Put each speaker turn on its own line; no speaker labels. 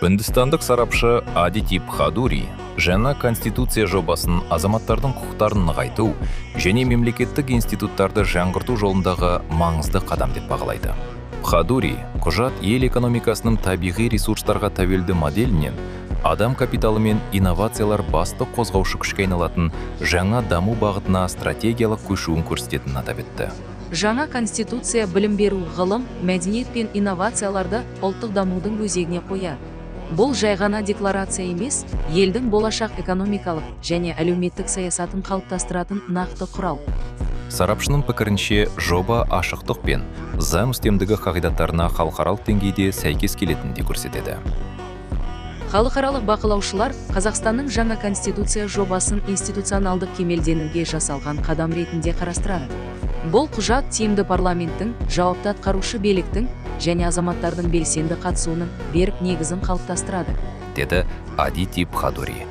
Үндістандық сарапшы Адити Бхадури жаңа конституция жобасын азаматтардың құқықтарын нығайту және мемлекеттік институттарды жаңғырту жолындағы маңызды қадам деп бағалайды. Бхадури құжат ел экономикасының табиғи ресурстарға тәуелді моделінен адам капиталы мен инновациялар басты қозғаушы күшке айналатын жаңа даму бағытына стратегиялық көшуін көрсететінін атап өтті.
Жаңа конституция білім беру, ғылым, мәдениет пен инновацияларды ұлттық дамудың өзегіне қояды. Бұл жай ғана декларация емес, елдің болашақ экономикалық және әлеуметтік саясатын қалыптастыратын нақты құрал.
Сарапшының пікірінше, жоба ашықтық пен заң үстемдігі қағидаттарына халықаралық деңгейде сәйкес келетінін көрсетеді.
Халықаралық бақылаушылар Қазақстанның жаңа конституция жобасын институционалдық кемелденуге жасалған қадам ретінде қарастырады. Бұл құжат тиімді парламенттің, жауапты атқарушы биліктің және азаматтардың белсенді қатысуының берік негізін қалыптастырады,
деді Адити Бхадури.